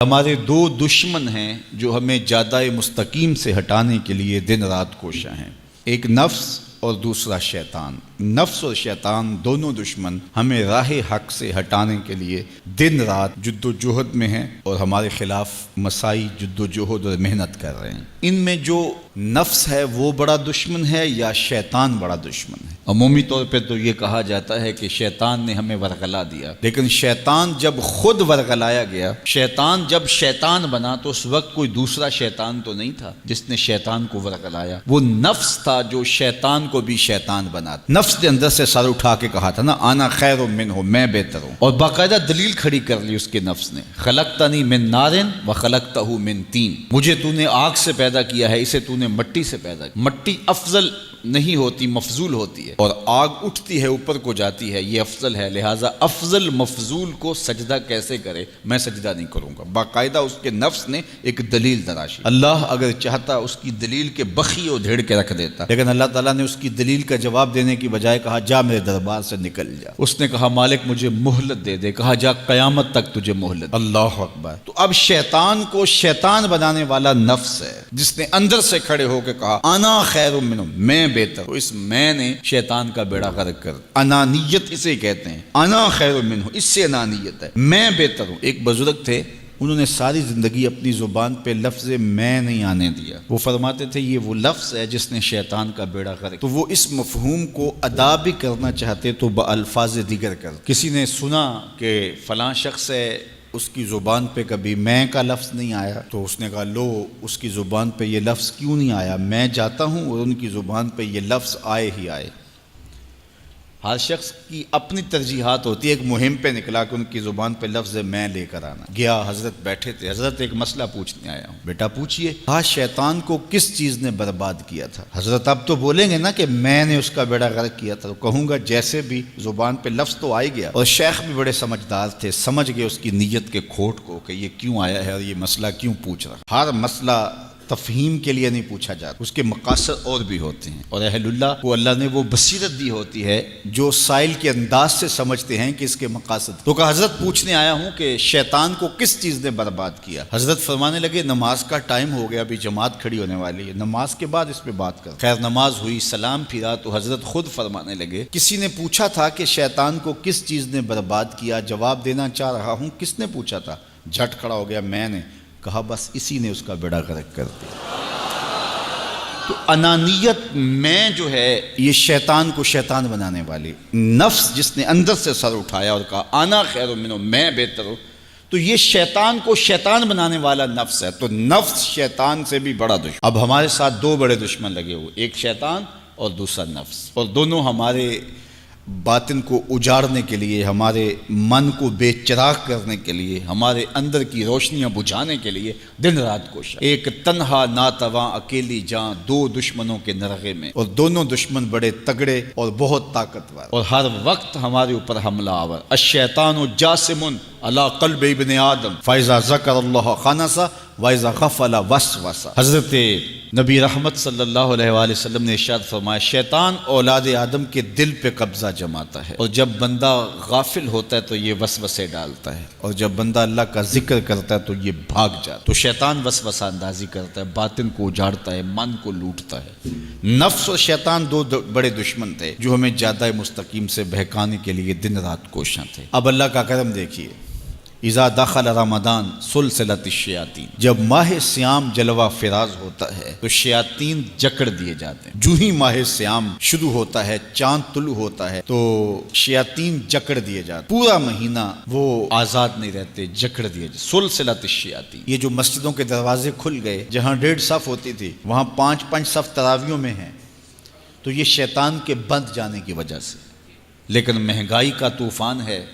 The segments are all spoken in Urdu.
ہمارے دو دشمن ہیں جو ہمیں جادہ مستقیم سے ہٹانے کے لیے دن رات کوشاں ہیں، ایک نفس اور دوسرا شیطان۔ نفس اور شیطان دونوں دشمن ہمیں راہ حق سے ہٹانے کے لیے دن رات جد و جہد میں ہیں اور ہمارے خلاف مساعی جد و جہد اور محنت کر رہے ہیں۔ ان میں جو نفس ہے وہ بڑا دشمن ہے یا شیطان بڑا دشمن ہے؟ عمومی طور پہ تو یہ کہا جاتا ہے کہ شیطان نے ہمیں ورغلا دیا، لیکن شیطان جب خود ورغلایا گیا، شیطان جب شیطان بنا تو اس وقت کوئی دوسرا شیطان تو نہیں تھا جس نے شیطان کو ورغلایا، وہ نفس تھا جو شیطان کو بھی شیطان بنا۔ نفس نے اندر سے سر اٹھا کے کہا تھا نا، انا خیر منہ، میں بہتر ہوں، اور باقاعدہ دلیل کھڑی کر لی اس کے نفس نے، خلقتنی من نار وخلقتہ من طین، مجھے تو نے آگ سے پیدا کیا ہے، اسے تو نے مٹی سے پیدا کیا۔ مٹی افضل نہیں ہوتی، مفضول ہوتی ہے، اور آگ اٹھتی ہے اوپر کو جاتی ہے، یہ افضل ہے، لہٰذا افضل مفضول کو سجدہ کیسے کرے؟ میں سجدہ نہیں کروں گا۔ باقاعدہ اس کے نفس نے ایک دلیل تراشی۔ اللہ اگر چاہتا اس کی دلیل کے بخی و دھیڑ کے رکھ دیتا، لیکن اللہ تعالیٰ نے اس کی دلیل کا جواب دینے کی بجائے کہا جا میرے دربار سے نکل جا۔ اس نے کہا مالک مجھے مہلت دے دے، کہا جا قیامت تک تجھے مہلت۔ اللہ اکبر۔ تو اب شیطان کو شیطان بنانے والا نفس ہے جس نے اندر سے کھڑے ہو کے کہا انا خیر منہ، میں بہتر ہوں۔ اس میں نے شیطان کا بیڑا غرق کر، انانیت اسے کہتے ہیں، انا خیر منہ، اس سے انانیت ہے، میں بہتر ہوں۔ ایک بزرگ تھے، انہوں نے ساری زندگی اپنی زبان پہ لفظ میں نہیں آنے دیا۔ وہ فرماتے تھے یہ وہ لفظ ہے جس نے شیطان کا بیڑا غرق۔ تو وہ اس مفہوم کو ادا بھی کرنا چاہتے تو بالفاظ دیگر کر۔ کسی نے سنا کہ فلاں شخص ہے، اس کی زبان پہ کبھی میں کا لفظ نہیں آیا، تو اس نے کہا لو اس کی زبان پہ یہ لفظ کیوں نہیں آیا، میں جاتا ہوں اور ان کی زبان پہ یہ لفظ آئے ہی آئے۔ ہر شخص کی اپنی ترجیحات ہوتی ہے، ایک مہم پہ نکلا کہ ان کی زبان پہ لفظ میں لے کر آنا۔ گیا، حضرت بیٹھے تھے، حضرت ایک مسئلہ پوچھنے آیا ہوں۔ بیٹا پوچھئے۔ کہا شیطان کو کس چیز نے برباد کیا تھا؟ حضرت اب تو بولیں گے نا کہ میں نے اس کا بیڑا غرق کیا تھا، تو کہوں گا جیسے بھی زبان پہ لفظ تو آئی گیا، اور شیخ بھی بڑے سمجھدار تھے، سمجھ گئے اس کی نیت کے کھوٹ کو کہ یہ کیوں آیا ہے اور یہ مسئلہ کیوں پوچھ رہا۔ ہر مسئلہ تفہیم کے لیے نہیں پوچھا جاتا، اس کے مقاصد اور بھی ہوتے ہیں، اور اہل اللہ کو اللہ نے وہ بصیرت دی ہوتی ہے جو سائل کے انداز سے سمجھتے ہیں کہ اس کے مقاصد۔ تو کہا حضرت پوچھنے آیا ہوں کہ شیطان کو کس چیز نے برباد کیا؟ حضرت فرمانے لگے نماز کا ٹائم ہو گیا، ابھی جماعت کھڑی ہونے والی ہے، نماز کے بعد اس پہ بات کر۔ خیر نماز ہوئی، سلام پھرا تو حضرت خود فرمانے لگے کسی نے پوچھا تھا کہ شیطان کو کس چیز نے برباد کیا، جواب دینا چاہ رہا ہوں، کس نے پوچھا تھا؟ جھٹ کھڑا ہو گیا میں نے۔ کہا بس اسی نے اس کا بیڑا غرق کر دیا۔ تو انانیت میں جو ہے یہ شیطان کو شیطان بنانے والی، نفس جس نے اندر سے سر اٹھایا اور کہا انا خیر منہ، میں بہتر ہوں، تو یہ شیطان کو شیطان بنانے والا نفس ہے۔ تو نفس شیطان سے بھی بڑا دشمن۔ اب ہمارے ساتھ دو بڑے دشمن لگے ہوئے، ایک شیطان اور دوسرا نفس، اور دونوں ہمارے باطن کو اجاڑنے کے لیے، ہمارے من کو بے چراغ کرنے کے لیے، ہمارے اندر کی روشنیاں بجھانے کے لیے دن رات کوشاں۔ ایک تنہا ناتواں اکیلی جاں، دو دشمنوں کے نرغے میں، اور دونوں دشمن بڑے تگڑے اور بہت طاقتور، اور ہر وقت ہمارے اوپر حملہ آور۔ الشیطان جاسم علی قلب ابن آدم فاذا ذکر اللہ خنس واذا غفل وسوس۔ حضرت نبی رحمت صلی اللہ علیہ وآلہ وسلم نے ارشاد فرمایا شیطان اولاد آدم کے دل پہ قبضہ جماتا ہے، اور جب بندہ غافل ہوتا ہے تو یہ وسوسے ڈالتا ہے، اور جب بندہ اللہ کا ذکر کرتا ہے تو یہ بھاگ جاتا ہے۔ تو شیطان وسوسہ اندازی کرتا ہے، باطن کو اجاڑتا ہے، من کو لوٹتا ہے۔ نفس اور شیطان دو بڑے دشمن تھے جو ہمیں جادہ مستقیم سے بہکانے کے لیے دن رات کوشاں تھے۔ اب اللہ کا کرم دیکھیے، اذا دخل رمضان سلسلۃ الشیاطین، جب ماہ سیام جلوہ فراز ہوتا ہے تو شیاطین جکڑ دیے جاتے ہیں۔ جو ہی ماہ سیام شروع ہوتا ہے، چاند طلوع ہوتا ہے تو شیاطین جکڑ دیے جاتے ہیں، پورا مہینہ وہ آزاد نہیں رہتے، جکڑ دیے جاتے۔ سلسلۃ الشیاطین، یہ جو مسجدوں کے دروازے کھل گئے، جہاں 1.5 صف ہوتی تھی وہاں 5 صف تراویحوں میں ہیں، تو یہ شیطان کے بند جانے کی وجہ سے۔ لیکن مہنگائی کا طوفان ہے،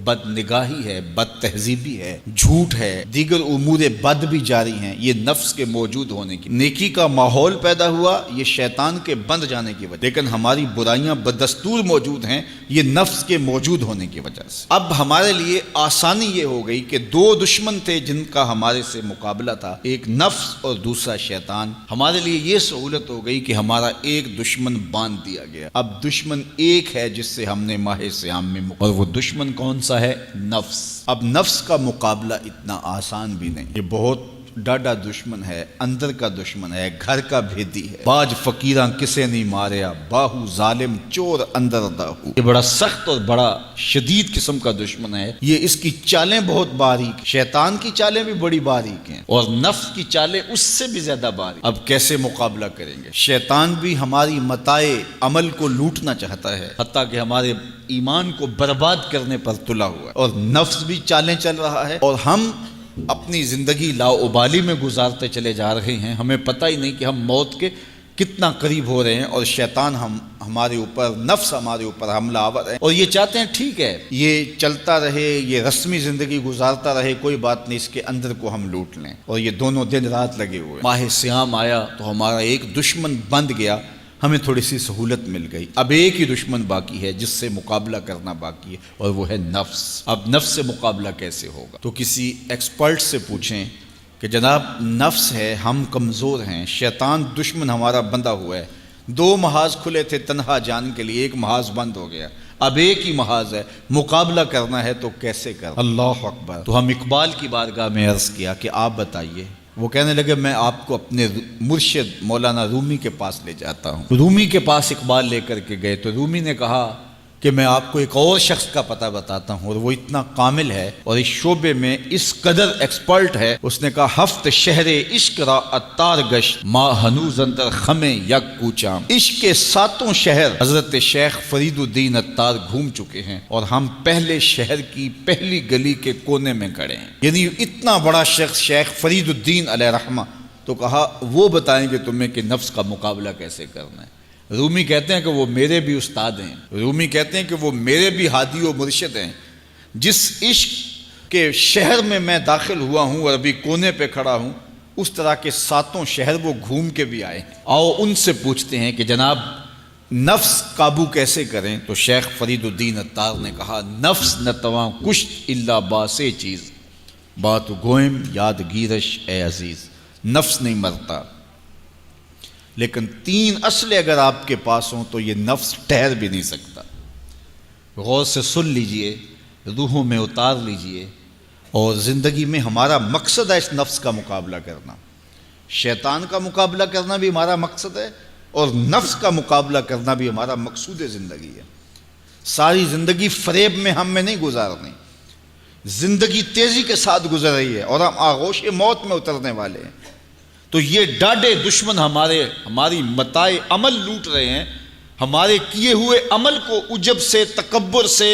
بد نگاہی ہے، بد تہذیبی ہے، جھوٹ ہے، دیگر امور بد بھی جاری ہیں، یہ نفس کے موجود ہونے کی، نیکی کا ماحول پیدا ہوا یہ شیطان کے بند جانے کی وجہ، لیکن ہماری برائیاں بدستور موجود ہیں یہ نفس کے موجود ہونے کی وجہ سے۔ اب ہمارے لیے آسانی یہ ہو گئی کہ دو دشمن تھے جن کا ہمارے سے مقابلہ تھا، ایک نفس اور دوسرا شیطان۔ ہمارے لیے یہ سہولت ہو گئی کہ ہمارا ایک دشمن باندھ دیا گیا، اب دشمن ایک ہے جس سے ہم نے ماہ سیام میں اور وہ دشمن کون سا ہے؟ نفس۔ اب نفس کا مقابلہ اتنا آسان بھی نہیں، یہ بہت ڈاڈا دشمن ہے، اندر کا دشمن ہے، گھر کا بھیدی ہے۔ باج فقیراں کسے نہیں ماریا، باہو ظالم چور اندر داہو۔ یہ بڑا سخت اور بڑا شدید قسم کا دشمن ہے۔ یہ اس کی چالیں بہت باریک، شیطان کی چالیں بھی بڑی باریک ہیں اور نفس کی چالیں اس سے بھی زیادہ باریک۔ اب کیسے مقابلہ کریں گے؟ شیطان بھی ہماری متاع عمل کو لوٹنا چاہتا ہے، حتیٰ کہ ہمارے ایمان کو برباد کرنے پر تلا ہوا ہے، اور نفس بھی چالیں چل رہا ہے، اور ہم اپنی زندگی لاؤبالی میں گزارتے چلے جا رہے ہیں۔ ہمیں پتہ ہی نہیں کہ ہم موت کے کتنا قریب ہو رہے ہیں، اور شیطان ہمارے اوپر، نفس ہمارے اوپر حملہ آور ہے، اور یہ چاہتے ہیں ٹھیک ہے یہ چلتا رہے، یہ رسمی زندگی گزارتا رہے، کوئی بات نہیں، اس کے اندر کو ہم لوٹ لیں، اور یہ دونوں دن رات لگے ہوئے۔ ماہ سیام آیا تو ہمارا ایک دشمن بند گیا، ہمیں تھوڑی سی سہولت مل گئی۔ اب ایک ہی دشمن باقی ہے جس سے مقابلہ کرنا باقی ہے، اور وہ ہے نفس۔ اب نفس سے مقابلہ کیسے ہوگا؟ تو کسی ایکسپرٹ سے پوچھیں کہ جناب نفس ہے، ہم کمزور ہیں، شیطان دشمن ہمارا بندہ ہوا ہے، 2 محاذ کھلے تھے تنہا جان کے لیے، ایک محاذ بند ہو گیا، اب ایک ہی محاذ ہے، مقابلہ کرنا ہے تو کیسے کرنا؟ اللہ اکبر۔ تو ہم اقبال کی بارگاہ میں عرض کیا کہ آپ بتائیے۔ وہ کہنے لگے میں آپ کو اپنے مرشد مولانا رومی کے پاس لے جاتا ہوں۔ رومی کے پاس اقبال لے کر کے گئے تو رومی نے کہا کہ میں آپ کو ایک اور شخص کا پتہ بتاتا ہوں، اور وہ اتنا کامل ہے اور اس شعبے میں اس قدر ایکسپرٹ ہے۔ اس نے کہا ہفت شہر عشق را اتار گشت، ما ہنوز اندر خمیں یک کوچام۔ عشق کے 7 شہر حضرت شیخ فرید الدین اتار گھوم چکے ہیں، اور ہم پہلے شہر کی پہلی گلی کے کونے میں کھڑے ہیں۔ یعنی اتنا بڑا شخص شیخ فرید الدین علیہ رحمہ، تو کہا وہ بتائیں گے تمہیں کہ نفس کا مقابلہ کیسے کرنا ہے۔ رومی کہتے ہیں کہ وہ میرے بھی استاد ہیں، رومی کہتے ہیں کہ وہ میرے بھی ہادی و مرشد ہیں۔ جس عشق کے شہر میں میں داخل ہوا ہوں اور ابھی کونے پہ کھڑا ہوں، اس طرح کے 7 شہر وہ گھوم کے بھی آئے ہیں۔ آؤ ان سے پوچھتے ہیں کہ جناب نفس قابو کیسے کریں؟ تو شیخ فرید الدین اتار نے کہا نفس نتواں کشت الا باسے چیز، بات گوئم یاد گیرش اے عزیز۔ نفس نہیں مرتا، لیکن 3 اسلحے اگر آپ کے پاس ہوں تو یہ نفس ٹھہر بھی نہیں سکتا۔ غور سے سن لیجئے، روحوں میں اتار لیجئے، اور زندگی میں ہمارا مقصد ہے اس نفس کا مقابلہ کرنا۔ شیطان کا مقابلہ کرنا بھی ہمارا مقصد ہے، اور نفس کا مقابلہ کرنا بھی ہمارا مقصود زندگی ہے۔ ساری زندگی فریب میں ہم میں نہیں گزارنی، زندگی تیزی کے ساتھ گزر رہی ہے اور ہم آغوش موت میں اترنے والے ہیں۔ تو یہ ڈاڈے دشمن ہماری متاع عمل لوٹ رہے ہیں، ہمارے کیے ہوئے عمل کو عجب سے، تکبر سے،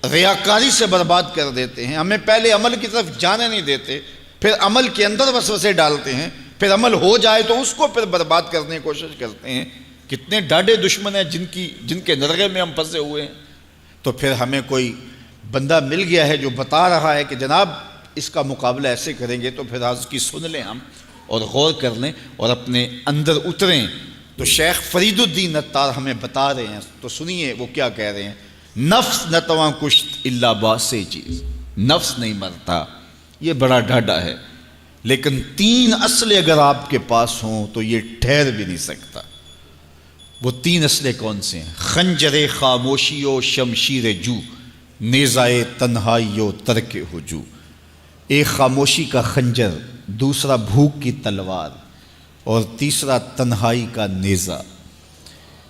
ریاکاری سے برباد کر دیتے ہیں۔ ہمیں پہلے عمل کی طرف جانے نہیں دیتے، پھر عمل کے اندر وسوسے ڈالتے ہیں، پھر عمل ہو جائے تو اس کو پھر برباد کرنے کی کوشش کرتے ہیں۔ کتنے ڈاڈے دشمن ہیں جن کے نرغے میں ہم پھنسے ہوئے ہیں۔ تو پھر ہمیں کوئی بندہ مل گیا ہے جو بتا رہا ہے کہ جناب اس کا مقابلہ ایسے کریں گے، تو پھر آج کی سن لیں ہم اور غور کر لیں اور اپنے اندر اتریں۔ تو شیخ فرید الدین اتار ہمیں بتا رہے ہیں، تو سنیے وہ کیا کہہ رہے ہیں۔ نفس نتواں کشت الا باسے چیز، نفس نہیں مرتا، یہ بڑا ڈاڈا ہے، لیکن 3 اسلحے اگر آپ کے پاس ہوں تو یہ ٹھہر بھی نہیں سکتا۔ وہ 3 اسلحے کون سے ہیں؟ خنجر خاموشی و شمشیر جو، نیزائے تنہائی و ترک ہجو۔ ایک خاموشی کا خنجر، دوسرا بھوک کی تلوار، اور تیسرا تنہائی کا نیزہ۔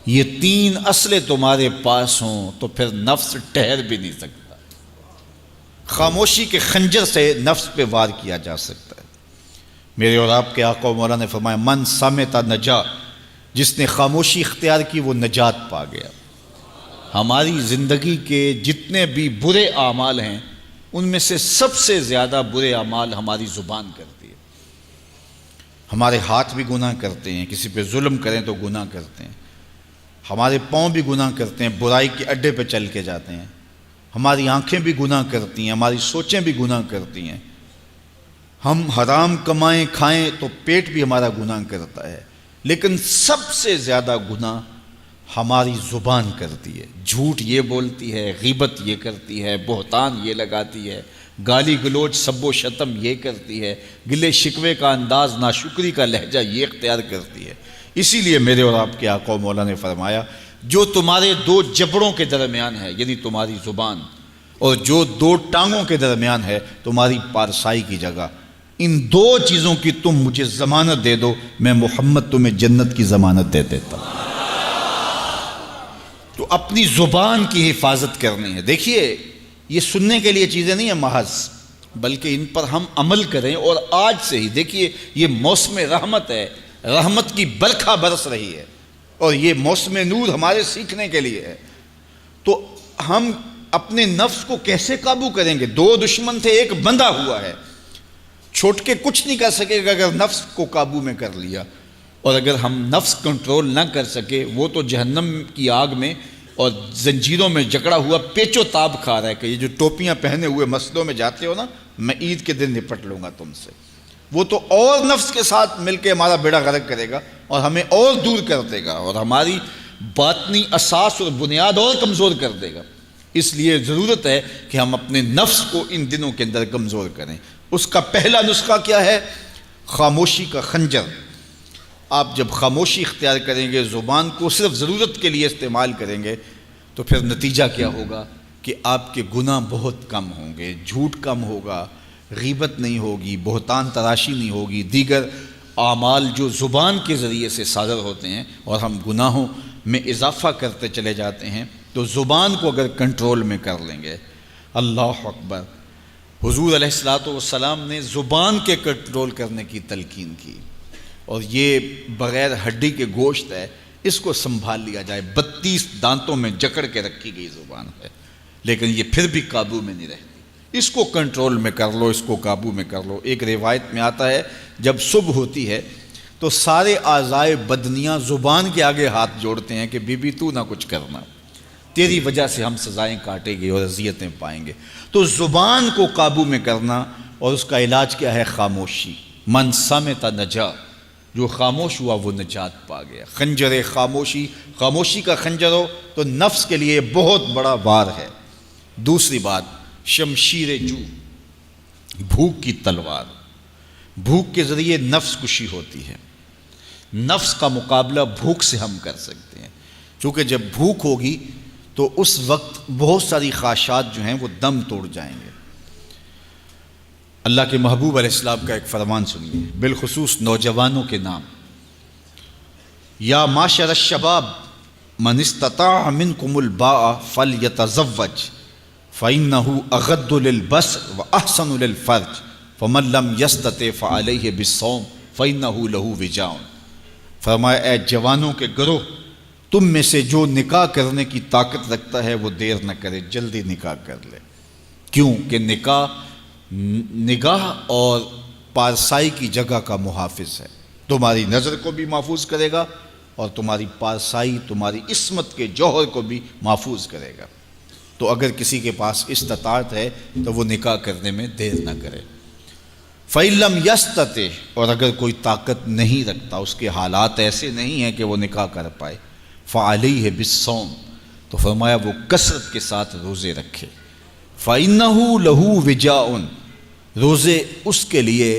یہ 3 اسلحے تمہارے پاس ہوں تو پھر نفس ٹھہر بھی نہیں سکتا۔ خاموشی کے خنجر سے نفس پہ وار کیا جا سکتا ہے۔ میرے اور آپ کے آقا و مولا نے فرمایا من سامتا نجا، جس نے خاموشی اختیار کی وہ نجات پا گیا۔ ہماری زندگی کے جتنے بھی برے اعمال ہیں ان میں سے سب سے زیادہ برے اعمال ہماری زبان کرتی ہے۔ ہمارے ہاتھ بھی گناہ کرتے ہیں، کسی پہ ظلم کریں تو گناہ کرتے ہیں، ہمارے پاؤں بھی گناہ کرتے ہیں، برائی کے اڈے پہ چل کے جاتے ہیں، ہماری آنکھیں بھی گناہ کرتی ہیں، ہماری سوچیں بھی گناہ کرتی ہیں، ہم حرام کمائیں کھائیں تو پیٹ بھی ہمارا گناہ کرتا ہے، لیکن سب سے زیادہ گناہ ہماری زبان کرتی ہے۔ جھوٹ یہ بولتی ہے، غیبت یہ کرتی ہے، بہتان یہ لگاتی ہے، گالی گلوچ سب و شتم یہ کرتی ہے، گلے شکوے کا انداز، ناشکری کا لہجہ یہ اختیار کرتی ہے۔ اسی لیے میرے اور آپ کے آقا و مولا نے فرمایا جو تمہارے 2 جبڑوں کے درمیان ہے، یعنی تمہاری زبان، اور جو دو ٹانگوں کے درمیان ہے تمہاری پارسائی کی جگہ، ان دو چیزوں کی تم مجھے ضمانت دے دو، میں محمد تمہیں جنت کی ضمانت دے دیتا ہوں۔ تو اپنی زبان کی حفاظت کرنی ہے۔ دیکھیے یہ سننے کے لیے چیزیں نہیں ہیں محض، بلکہ ان پر ہم عمل کریں، اور آج سے ہی دیکھیے یہ موسم رحمت ہے، رحمت کی برکھا برس رہی ہے، اور یہ موسم نور ہمارے سیکھنے کے لیے ہے۔ تو ہم اپنے نفس کو کیسے قابو کریں گے؟ دو دشمن تھے، ایک بندھا ہوا ہے، چھوٹ کے کچھ نہیں کر سکے گا اگر نفس کو قابو میں کر لیا۔ اور اگر ہم نفس کنٹرول نہ کر سکے، وہ تو جہنم کی آگ میں اور زنجیروں میں جکڑا ہوا پیچ و تاب کھا رہا ہے کہ یہ جو ٹوپیاں پہنے ہوئے مسجدوں میں جاتے ہو نا، میں عید کے دن نپٹ لوں گا تم سے، وہ تو اور نفس کے ساتھ مل کے ہمارا بیڑا غرق کرے گا اور ہمیں اور دور کر دے گا، اور ہماری باطنی اساس اور بنیاد اور کمزور کر دے گا۔ اس لیے ضرورت ہے کہ ہم اپنے نفس کو ان دنوں کے اندر کمزور کریں۔ اس کا پہلا نسخہ کیا ہے؟ خاموشی کا خنجر۔ آپ جب خاموشی اختیار کریں گے، زبان کو صرف ضرورت کے لیے استعمال کریں گے، تو پھر نتیجہ کیا ہوگا کہ آپ کے گناہ بہت کم ہوں گے، جھوٹ کم ہوگا، غیبت نہیں ہوگی، بہتان تراشی نہیں ہوگی، دیگر اعمال جو زبان کے ذریعے سے صادر ہوتے ہیں، اور ہم گناہوں میں اضافہ کرتے چلے جاتے ہیں۔ تو زبان کو اگر کنٹرول میں کر لیں گے، اللہ اکبر، حضور علیہ الصلوۃ والسلام نے زبان کے کنٹرول کرنے کی تلقین کی، اور یہ بغیر ہڈی کے گوشت ہے، اس کو سنبھال لیا جائے، 32 دانتوں میں جکڑ کے رکھی گئی زبان ہے، لیکن یہ پھر بھی قابو میں نہیں رہتی۔ اس کو کنٹرول میں کر لو، اس کو قابو میں کر لو۔ ایک روایت میں آتا ہے جب صبح ہوتی ہے تو سارے اعضائے بدنیاں زبان کے آگے ہاتھ جوڑتے ہیں کہ بی بی تو نہ کچھ کرنا، تیری وجہ سے ہم سزائیں کاٹیں گے اور اذیتیں پائیں گے۔ تو زبان کو قابو میں کرنا، اور اس کا علاج کیا ہے؟ خاموشی۔ من صمت نجا، جو خاموش ہوا وہ نجات پا گیا۔ خنجر خاموشی، خاموشی کا خنجر ہو تو نفس کے لیے بہت بڑا وار ہے۔ دوسری بات، شمشیر جو، بھوک کی تلوار۔ بھوک کے ذریعے نفس کشی ہوتی ہے۔ نفس کا مقابلہ بھوک سے ہم کر سکتے ہیں، چونکہ جب بھوک ہوگی تو اس وقت بہت ساری خواہشات جو ہیں وہ دم توڑ جائیں گے۔ اللہ کے محبوب علیہ السلام کا ایک فرمان سنیے، بالخصوص نوجوانوں کے نام۔ یا معاشر الشباب من استطاع منکم الباء فلیتزوج فإنہ اغض للبصر واحسن للفرج فمن لم یستطع فعلیہ بالصوم فإنہ لہ وجاء۔ فرمایا اے جوانوں کے گروہ، تم میں سے جو نکاح کرنے کی طاقت رکھتا ہے وہ دیر نہ کرے، جلدی نکاح کر لے۔ کیوں کہ نگاہ اور پارسائی کی جگہ کا محافظ ہے، تمہاری نظر کو بھی محفوظ کرے گا اور تمہاری پارسائی، تمہاری عصمت کے جوہر کو بھی محفوظ کرے گا۔ تو اگر کسی کے پاس استطاعت ہے تو وہ نکاح کرنے میں دیر نہ کرے۔ فَإِن لَمْ يَسْتَطِعْ، اور اگر کوئی طاقت نہیں رکھتا، اس کے حالات ایسے نہیں ہیں کہ وہ نکاح کر پائے، فَعَلَيْهِ بِالصَّوْمِ، تو فرمایا وہ کثرت کے ساتھ روزے رکھے۔ فَإِنَّهُ لَهُ وِجَاءٌ، روزے اس کے لیے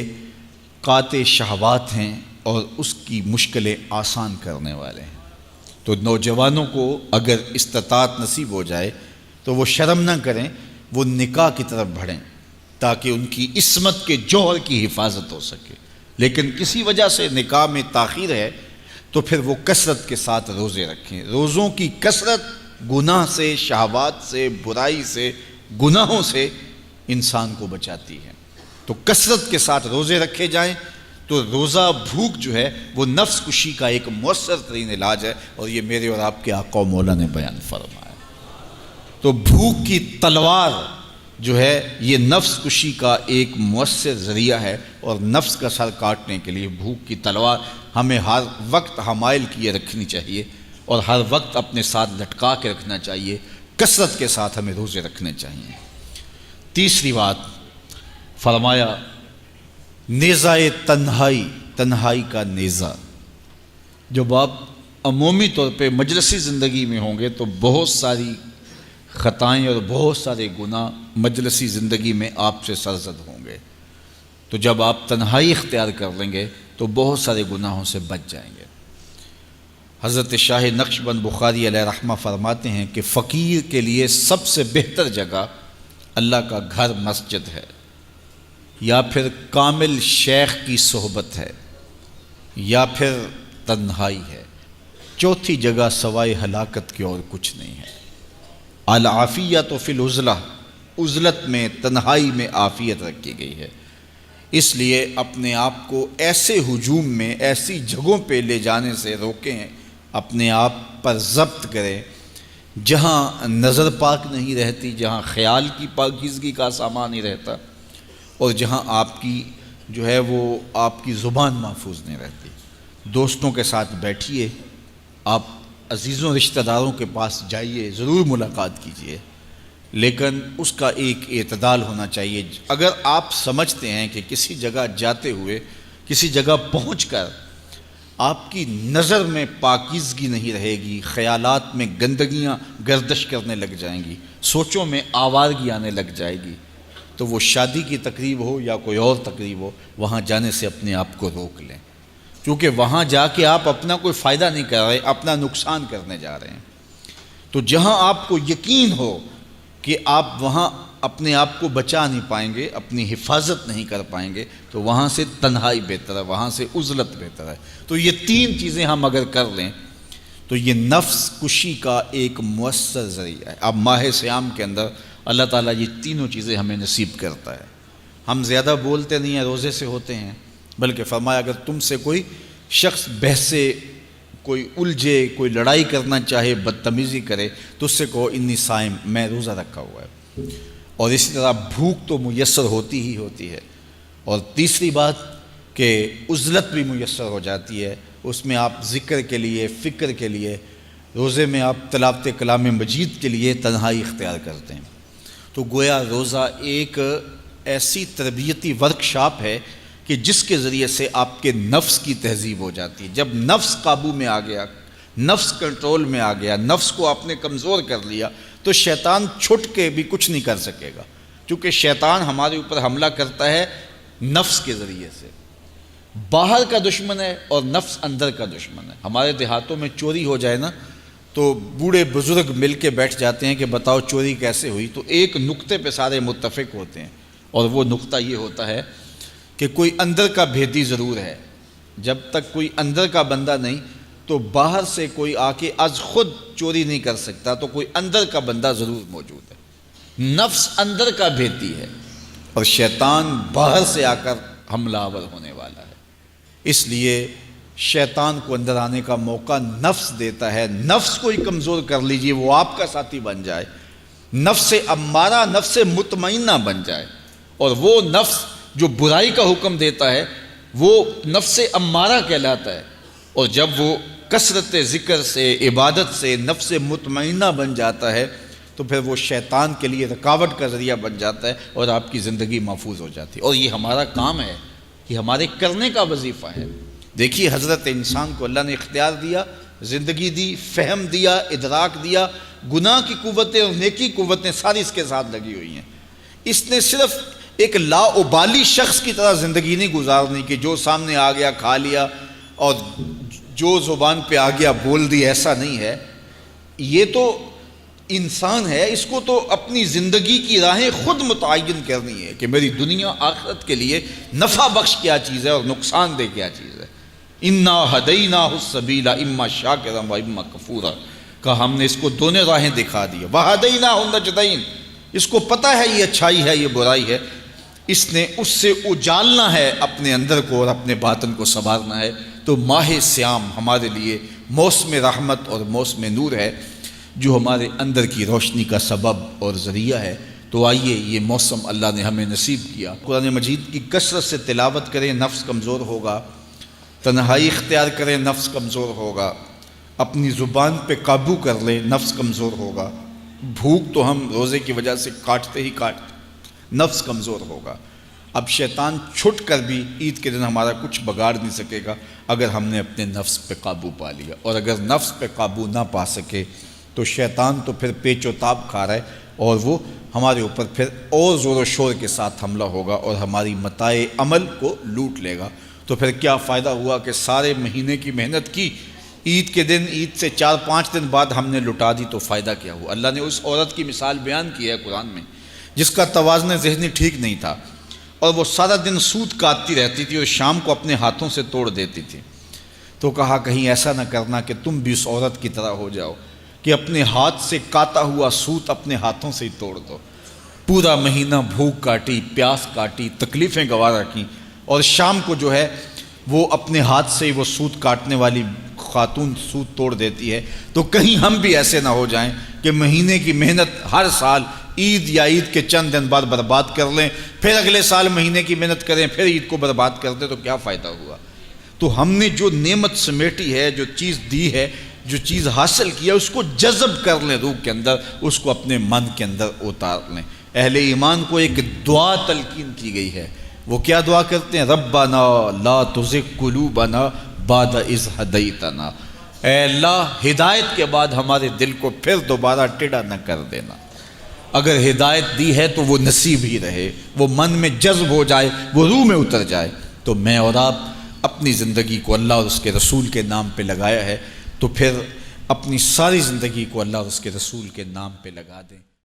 قاطع شہوات ہیں اور اس کی مشکلیں آسان کرنے والے ہیں۔ تو نوجوانوں کو اگر استطاعت نصیب ہو جائے تو وہ شرم نہ کریں، وہ نکاح کی طرف بڑھیں تاکہ ان کی عصمت کے جوہر کی حفاظت ہو سکے۔ لیکن کسی وجہ سے نکاح میں تاخیر ہے تو پھر وہ کثرت کے ساتھ روزے رکھیں۔ روزوں کی کثرت گناہ سے، شہوات سے، برائی سے، گناہوں سے انسان کو بچاتی ہے۔ تو کثرت کے ساتھ روزے رکھے جائیں تو روزہ بھوک جو ہے وہ نفس کشی کا ایک مؤثر ترین علاج ہے، اور یہ میرے اور آپ کے آقا و مولا نے بیان فرمایا۔ تو بھوک کی تلوار جو ہے یہ نفس کشی کا ایک مؤثر ذریعہ ہے، اور نفس کا سر کاٹنے کے لیے بھوک کی تلوار ہمیں ہر وقت حمائل کیے رکھنی چاہیے، اور ہر وقت اپنے ساتھ لٹکا کے رکھنا چاہیے۔ کثرت کے ساتھ ہمیں روزے رکھنے چاہیے۔ تیسری بات فرمایا نیزہ تنہائی، تنہائی کا نیزہ۔ جب آپ عمومی طور پہ مجلسی زندگی میں ہوں گے تو بہت ساری خطائیں اور بہت سارے گناہ مجلسی زندگی میں آپ سے سرزد ہوں گے، تو جب آپ تنہائی اختیار کر لیں گے تو بہت سارے گناہوں سے بچ جائیں گے۔ حضرت شاہ نقشبند بخاری علیہ رحمہ فرماتے ہیں کہ فقیر کے لیے سب سے بہتر جگہ اللہ کا گھر مسجد ہے، یا پھر کامل شیخ کی صحبت ہے، یا پھر تنہائی ہے۔ چوتھی جگہ سوائے ہلاکت کے اور کچھ نہیں ہے۔ العافیۃ فی العزلہ، عزلت میں، تنہائی میں عافیت رکھی گئی ہے۔ اس لیے اپنے آپ کو ایسے ہجوم میں، ایسی جگہوں پہ لے جانے سے روکیں، اپنے آپ پر ضبط کریں جہاں نظر پاک نہیں رہتی، جہاں خیال کی پاکیزگی کا سامان نہیں رہتا، اور جہاں آپ کی جو ہے وہ آپ کی زبان محفوظ نہیں رہتی۔ دوستوں کے ساتھ بیٹھیے، آپ عزیزوں رشتہ داروں کے پاس جائیے، ضرور ملاقات کیجیے، لیکن اس کا ایک اعتدال ہونا چاہیے۔ اگر آپ سمجھتے ہیں کہ کسی جگہ جاتے ہوئے، کسی جگہ پہنچ کر آپ کی نظر میں پاکیزگی نہیں رہے گی، خیالات میں گندگیاں گردش کرنے لگ جائیں گی، سوچوں میں آوارگی آنے لگ جائے گی، تو وہ شادی کی تقریب ہو یا کوئی اور تقریب ہو، وہاں جانے سے اپنے آپ کو روک لیں، کیونکہ وہاں جا کے آپ اپنا کوئی فائدہ نہیں کر رہے، اپنا نقصان کرنے جا رہے ہیں۔ تو جہاں آپ کو یقین ہو کہ آپ وہاں اپنے آپ کو بچا نہیں پائیں گے، اپنی حفاظت نہیں کر پائیں گے، تو وہاں سے تنہائی بہتر ہے، وہاں سے عزلت بہتر ہے۔ تو یہ تین چیزیں ہم اگر کر لیں تو یہ نفس کشی کا ایک مؤثر ذریعہ ہے۔ اب ماہ صیام کے اندر اللہ تعالیٰ یہ تینوں چیزیں ہمیں نصیب کرتا ہے۔ ہم زیادہ بولتے نہیں ہیں، روزے سے ہوتے ہیں، بلکہ فرمایا اگر تم سے کوئی شخص بحثے، کوئی الجھے، کوئی لڑائی کرنا چاہے، بدتمیزی کرے، تو اس سے کہو انی صائم، میں روزہ رکھا ہوا ہے۔ اور اسی طرح بھوک تو میسر ہوتی ہی ہوتی ہے، اور تیسری بات کہ عزلت بھی میسر ہو جاتی ہے، اس میں آپ ذکر کے لیے، فکر کے لیے، روزے میں آپ تلاوت کلام مجید کے لیے تنہائی اختیار کرتے ہیں۔ تو گویا روزہ ایک ایسی تربیتی ورکشاپ ہے کہ جس کے ذریعے سے آپ کے نفس کی تہذیب ہو جاتی ہے۔ جب نفس قابو میں آ گیا، نفس کنٹرول میں آ گیا، نفس کو آپ نے کمزور کر لیا، تو شیطان چھٹ کے بھی کچھ نہیں کر سکے گا، کیونکہ شیطان ہمارے اوپر حملہ کرتا ہے نفس کے ذریعے سے۔ باہر کا دشمن ہے اور نفس اندر کا دشمن ہے۔ ہمارے دیہاتوں میں چوری ہو جائے نا تو بوڑھے بزرگ مل کے بیٹھ جاتے ہیں کہ بتاؤ چوری کیسے ہوئی، تو ایک نقطے پہ سارے متفق ہوتے ہیں، اور وہ نقطہ یہ ہوتا ہے کہ کوئی اندر کا بھیدی ضرور ہے۔ جب تک کوئی اندر کا بندہ نہیں تو باہر سے کوئی آ کے از خود چوری نہیں کر سکتا، تو کوئی اندر کا بندہ ضرور موجود ہے۔ نفس اندر کا بھیدی ہے اور شیطان باہر سے آ کر حملہ آور ہونے والا ہے۔ اس لیے شیطان کو اندر آنے کا موقع نفس دیتا ہے۔ نفس کو ہی کمزور کر لیجئے، وہ آپ کا ساتھی بن جائے، نفس امارہ، نفس مطمئنہ بن جائے، اور وہ نفس جو برائی کا حکم دیتا ہے وہ نفس امارہ کہلاتا ہے، اور جب وہ کثرت ذکر سے، عبادت سے نفس مطمئنہ بن جاتا ہے تو پھر وہ شیطان کے لیے رکاوٹ کا ذریعہ بن جاتا ہے، اور آپ کی زندگی محفوظ ہو جاتی ہے۔ اور یہ ہمارا کام ہے، یہ ہمارے کرنے کا وظیفہ ہے۔ دیکھیے حضرت انسان کو اللہ نے اختیار دیا، زندگی دی، فہم دیا، ادراک دیا، گناہ کی قوتیں اور نیکی قوتیں ساری اس کے ساتھ لگی ہوئی ہیں۔ اس نے صرف ایک لا ابالی شخص کی طرح زندگی نہیں گزارنی کہ جو سامنے آ گیا کھا لیا اور جو زبان پہ آ گیا بول دی، ایسا نہیں ہے۔ یہ تو انسان ہے، اس کو تو اپنی زندگی کی راہیں خود متعین کرنی ہے کہ میری دنیا آخرت کے لیے نفع بخش کیا چیز ہے اور نقصان دہ کیا چیز ہے۔ انا ہدیناہ السبیل اما شاکرا و اما کفورا، کہ ہم نے اس کو دونوں راہیں دکھا دی، وہدیناہ النجدین، اس کو پتہ ہے یہ اچھائی ہے، یہ برائی ہے، اس نے اس سے اجالنا ہے اپنے اندر کو اور اپنے باطن کو سنوارنا ہے۔ تو ماہ صیام ہمارے لیے موسم رحمت اور موسم نور ہے، جو ہمارے اندر کی روشنی کا سبب اور ذریعہ ہے۔ تو آئیے یہ موسم اللہ نے ہمیں نصیب کیا، قرآن مجید کی کثرت سے تلاوت کریں، نفس کمزور ہوگا، تنہائی اختیار کریں، نفس کمزور ہوگا، اپنی زبان پہ قابو کر لیں، نفس کمزور ہوگا، بھوک تو ہم روزے کی وجہ سے کاٹتے ہی کاٹتے، نفس کمزور ہوگا۔ اب شیطان چھٹ کر بھی عید کے دن ہمارا کچھ بگاڑ نہیں سکے گا اگر ہم نے اپنے نفس پہ قابو پا لیا، اور اگر نفس پہ قابو نہ پا سکے تو شیطان تو پھر پیچ و تاب کھا رہا ہے، اور وہ ہمارے اوپر پھر اور زور و شور کے ساتھ حملہ ہوگا اور ہماری متاع عمل کو لوٹ لے گا۔ تو پھر کیا فائدہ ہوا کہ سارے مہینے کی محنت کی، عید کے دن، عید سے 4-5 دن بعد ہم نے لٹا دی، تو فائدہ کیا ہوا؟ اللہ نے اس عورت کی مثال بیان کی ہے قرآن میں جس کا توازن ذہنی ٹھیک نہیں تھا، اور وہ سارا دن سوت کاٹتی رہتی تھی اور شام کو اپنے ہاتھوں سے توڑ دیتی تھی۔ تو کہا کہیں ایسا نہ کرنا کہ تم بھی اس عورت کی طرح ہو جاؤ کہ اپنے ہاتھ سے کاتا ہوا سوت اپنے ہاتھوں سے ہی توڑ دو۔ پورا مہینہ بھوک کاٹی، پیاس کاٹی، تکلیفیں گوارا کیں، اور شام کو جو ہے وہ اپنے ہاتھ سے ہی وہ سوت کاٹنے والی خاتون سوت توڑ دیتی ہے۔ تو کہیں ہم بھی ایسے نہ ہو جائیں کہ مہینے کی محنت ہر سال عید یا عید کے چند دن بعد برباد کر لیں، پھر اگلے سال مہینے کی محنت کریں، پھر عید کو برباد کر دیں، تو کیا فائدہ ہوا؟ تو ہم نے جو نعمت سمیٹی ہے، جو چیز دی ہے، جو چیز حاصل کیا، اس کو جذب کر لیں روح کے اندر، اس کو اپنے من کے اندر اتار لیں۔ اہل ایمان کو ایک دعا تلقین کی گئی ہے، وہ کیا دعا کرتے ہیں؟ ربنا لا تزغ قلوبنا بعد اذ ہدیتنا، اے اللہ ہدایت کے بعد ہمارے دل کو پھر دوبارہ ٹیڑھا نہ کر دینا۔ اگر ہدایت دی ہے تو وہ نصیب ہی رہے، وہ من میں جذب ہو جائے، وہ روح میں اتر جائے۔ تو میں اور آپ اپنی زندگی کو اللہ اور اس کے رسول کے نام پہ لگایا ہے، تو پھر اپنی ساری زندگی کو اللہ اور اس کے رسول کے نام پہ لگا دیں۔